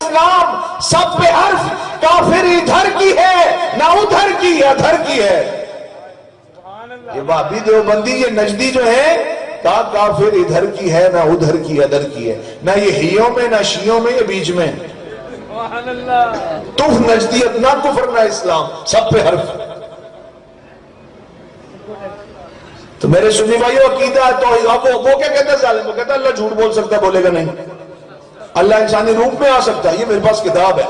اسلام سب پہ حرف کافر ادھر کی ہے نہ ادھر کی ادھر کی ہے. یہ وہابی دیوبندی یہ نجدی جو ہے کہا کافر ادھر کی ہے نہ ادھر کی ادھر کی ہے, نہ یہ ہیوں میں نہ شیوں میں, یہ بیچ میں. تف نجدیت نہ کفر نہ اسلام, سب پہ حرف. تو میرے سنی بھائیو عقیدہ تو وہ کیا کہتا ہے ظالم, وہ کہتا ہے اللہ جھوٹ بول سکتا ہے, بولے گا نہیں. اللہ انسانی روپ میں آ سکتا ہے. یہ میرے پاس کتاب ہے,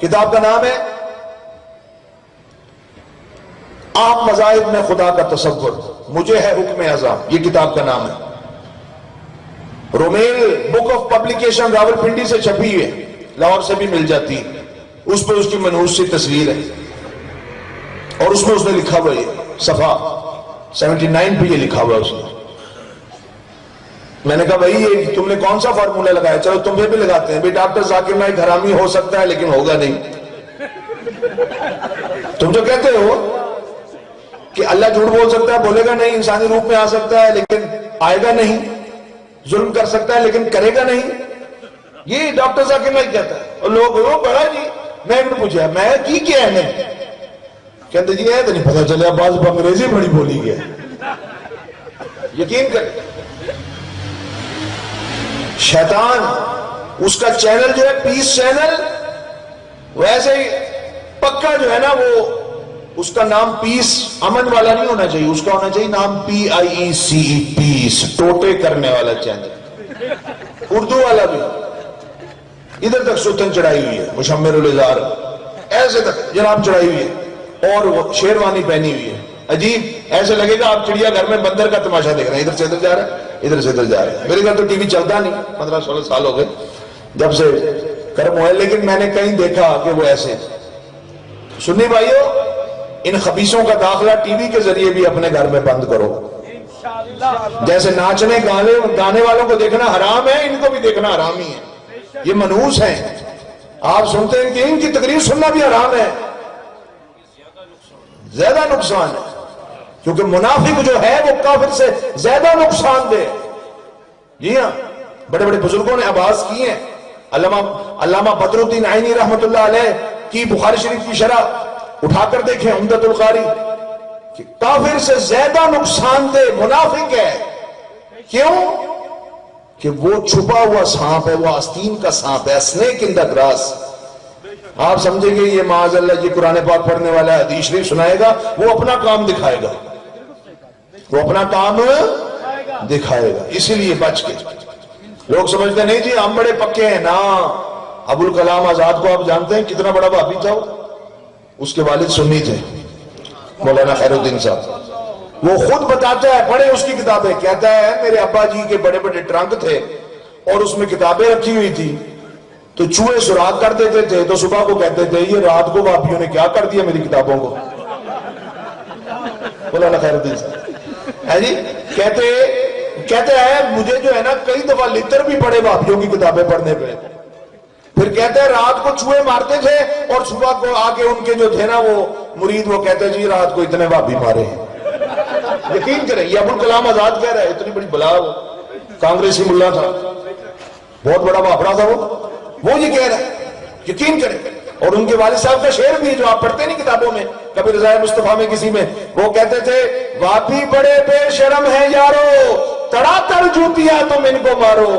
کتاب کا نام ہے عام مذاہب میں خدا کا تصور, مجھے ہے حکم اعظم, یہ کتاب کا نام ہے. Romail book of publication Rawalpindi سے چھپی ہے, لاہور سے بھی مل جاتی ہے. اس پہ اس کی منحوس سی تصویر ہے اور اس میں اس نے لکھا ہوا ہے صفحہ 79 پہ یہ لکھا ہوا ہے اس نے. میں نے کہا بھائی یہ تم نے کون سا فارمولہ لگایا, چلو تم بھی لگاتے ہیں. بھائی ڈاکٹر ذاکر نائک حرامی ہو سکتا ہے لیکن ہوگا نہیں. تم جو کہتے ہو کہ اللہ جھوٹ بول سکتا ہے, بولے گا نہیں, انسانی روپ میں آ سکتا ہے لیکن آئے گا نہیں, ظلم کر سکتا ہے لیکن کرے گا نہیں, یہ ڈاکٹر ذاکر نائک کہتا ہے. اور لوگ وہ بڑا جی, میں نے پوچھا میں کی کیا ہے نہیں, کہتے جی ہے تو نہیں پتا چلے, بعض انگریزی بڑی بولی گیا. یقین کر, شیطان اس کا چینل جو ہے پیس چینل, ویسے ہی پکا جو ہے نا وہ اس کا نام پیس امن والا نہیں ہونا چاہیے, اس کا ہونا چاہیے نام PIECE, پیس, ٹوٹے کرنے والا چینل. اردو والا بھی ادھر تک ستن چڑھائی ہوئی ہے, مشمر الازار ایسے تک جناب چڑھائی ہوئی ہے, اور وہ شیروانی پہنی ہوئی ہے. عجیب, ایسے لگے گا آپ چڑیا گھر میں بندر کا تماشا دیکھ رہے ہیں, ادھر سے ادھر جا رہا ہے, ادھر سے ادھر جا رہا ہے. میرے گھر تو ٹی وی چلتا نہیں, 15-16 سال ہو گئے جب سے کرم ہوئے, لیکن میں نے کہیں دیکھا کہ وہ ایسے. سنی بھائیو, ان خبیثوں کا داخلہ ٹی وی کے ذریعے بھی اپنے گھر میں بند کرو. جیسے ناچنے گانے والوں کو دیکھنا حرام ہے, ان کو بھی دیکھنا حرام ہی ہے. یہ منحوس ہیں, آپ سنتے ہیں کہ ان کی تقریر سننا بھی حرام ہے. زیادہ نقصان ہے, کیونکہ منافق جو ہے وہ کافر سے زیادہ نقصان دے. جی ہاں, بڑے بڑے بزرگوں نے آواز کی ہیں. علامہ بدر الدین عینی رحمت اللہ علیہ کی بخاری شریف کی شرح اٹھا کر دیکھیں, عمدۃ القاری, کہ کافر سے زیادہ نقصان دہ منافق ہے. کیوں؟ کہ وہ چھپا ہوا سانپ ہے, وہ آستین کا سانپ ہے, اسنیک ان دا گراس. آپ سمجھیں گے یہ معاذ اللہ یہ قرآن پاک پڑھنے والا حدیث شریف سنائے گا, وہ اپنا کام دکھائے گا, وہ اپنا کام دکھائے گا. اسی لیے بچ کے لوگ سمجھتے نہیں جی ہم بڑے پکے ہیں. نا, ابو الکلام آزاد کو آپ جانتے ہیں کتنا بڑا وہابی تھا, اس کے والد سنی تھے, مولانا خیر الدین صاحب. وہ خود بتاتا ہے, پڑھے اس کی کتابیں, کہتا ہے میرے ابا جی کے بڑے بڑے ٹرنک تھے اور اس میں کتابیں رکھی ہوئی تھی, تو چوہے سراغ کر دیتے تھے, تو صبح کو کہتے تھے یہ رات کو وہابیوں نے کیا کر دیا میری کتابوں کو. مولانا خیر الدین صاحب ہے جی, کہتے ہیں مجھے جو ہے نا کئی دفعہ لتر بھی پڑے وہابیوں کی کتابیں پڑھنے پہ. پھر کہتے ہیں رات کو چوہے مارتے تھے اور صبح کو آ کے ان کے جو تھے نا وہ مرید, وہ کہتے جی رات کو اتنے وہابی مارے ہیں. یقین کریں, یہ ابو الکلام آزاد کہہ رہا ہے, اتنی بڑی بلا, وہ کانگریسی ملا تھا, بہت بڑا وابرا تھا وہ یہ کہہ رہا ہے. یقین کریں. اور ان کے والد صاحب کا شعر بھی جو آپ پڑھتے نہیں کتابوں میں, کبھی رضائے مصطفیٰ میں کسی میں, وہ کہتے تھے وہابی بڑے بے شرم ہیں یارو, تڑا تڑ جوتیاں تم ان کو مارو.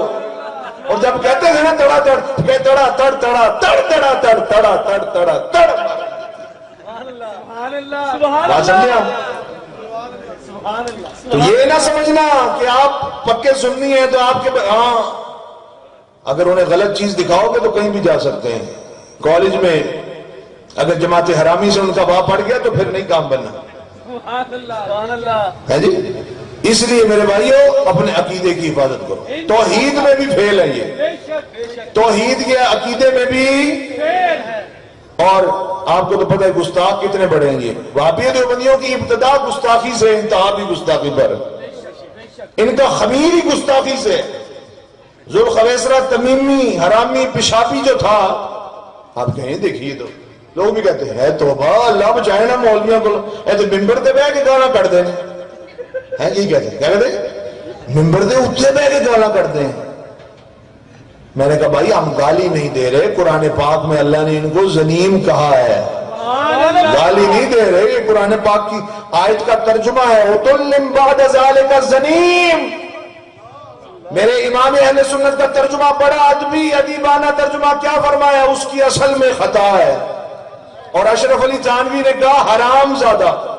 اور جب کہتے ہیں نا تڑا تڑ, تڑا تڑ تڑا تڑ تڑا تڑ تڑا تڑ تڑا تڑ. بات سمجھے آپ؟ تو یہ نہ سمجھنا کہ آپ پکے سننی ہیں تو آپ کے, ہاں اگر انہیں غلط چیز دکھاؤ گے تو کہیں بھی جا سکتے ہیں. کالج میں اگر جماعت حرامی سے ان کا باپ پڑ گیا تو پھر نہیں کام بننا ہے جی. اس لیے میرے بھائیو اپنے عقیدے کی حفاظت کرو. توحید میں بھی فیل ہے یہ, توحید کے عقیدے میں بھی. اور آپ کو تو پتہ ہے گستاخ کتنے بڑے ہیں یہ وہابی دیوبندیوں کی ابتدا گستاخی سے, انتہا بھی گستاخی پر. ان کا خمیر ہی گستاخی سے. ذوالخویسرہ تمیمی حرامی پیشابی جو تھا, آپ کہیں دیکھیے تو لوگ بھی کہتے ہیں توبہ اللہ بچائے نا مولویوں کو, ایسے ممبر دے بہ کے گانا کر دیں ہیں, یہی کہتے ہیں, کیا کہتے ہیں ممبر دے اتنے بہ کے گانا کر دیں. میں نے کہا بھائی ہم گالی نہیں دے رہے، قرآن پاک میں اللہ نے ان کو زنیم کہا ہے، گالی نہیں دے رہے، یہ قرآن پاک کی آیت کا ترجمہ ہے، عُتُلٍّ بَعْدَ ذَلِكَ الزَّنِيمُ۔ میرے امام اہل سنت کا ترجمہ بڑا ادبی ادیبانہ ترجمہ کیا فرمایا، اس کی اصل میں خطا ہے۔ اور اشرف علی تھانوی نے کہا حرام زادہ،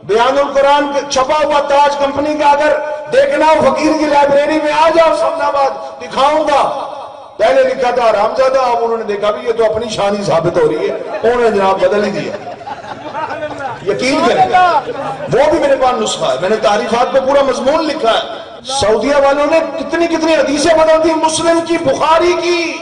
بیان القرآن چھپا ہوا تاج کمپنی کا اگر دیکھنا ہو فقیر کی لائبریری میں آ جاؤ سمنا آباد، دکھاؤں گا۔ پہلے لکھا تھا حرام زادہ، اب انہوں نے دیکھا بھی یہ تو اپنی شان ہی ثابت ہو رہی ہے، انہوں نے جناب بدل ہی دیا۔ یقین کریں وہ بھی میرے پاس نسخہ ہے، میں نے تعریفات پہ پورا مضمون لکھا ہے۔ سعودیہ والوں نے کتنی حدیثیں بدل دی، مسلم کی، بخاری کی،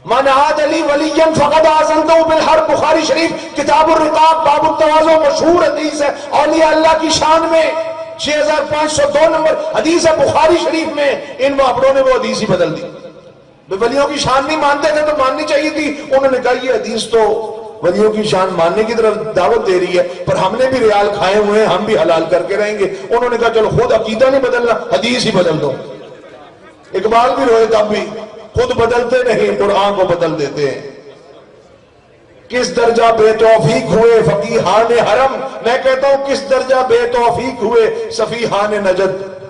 من عاد علی ولیا فقد آذنتہ بالحرب، بخاری شریف کتاب الرقاق باب التواضع، مشہور حدیث ہے اولیاء اللہ کی شان میں، 6502 نمبر حدیث ہے بخاری شریف میں۔ ان محبروں نے وہ حدیث ہی بدل دی، ولیوں کی شان نہیں مانتے تھے تو ماننی چاہیے تھی، انہوں نے کہا یہ حدیث تو ولیوں کی شان ماننے کی طرف دعوت دے رہی ہے، پر ہم نے بھی ریال کھائے ہوئے ہیں، ہم بھی حلال کر کے رہیں گے۔ انہوں نے کہا چلو خود عقیدہ نہیں بدلنا، حدیث ہی بدل دو۔ اقبال بھی روئے تب بھی، خود بدلتے نہیں قرآن کو بدل دیتے ہیں۔ کس درجہ بے توفیق ہوئے فقیہان حرم، میں کہتا ہوں کس درجہ بے توفیق ہوئے صفیحان نجد۔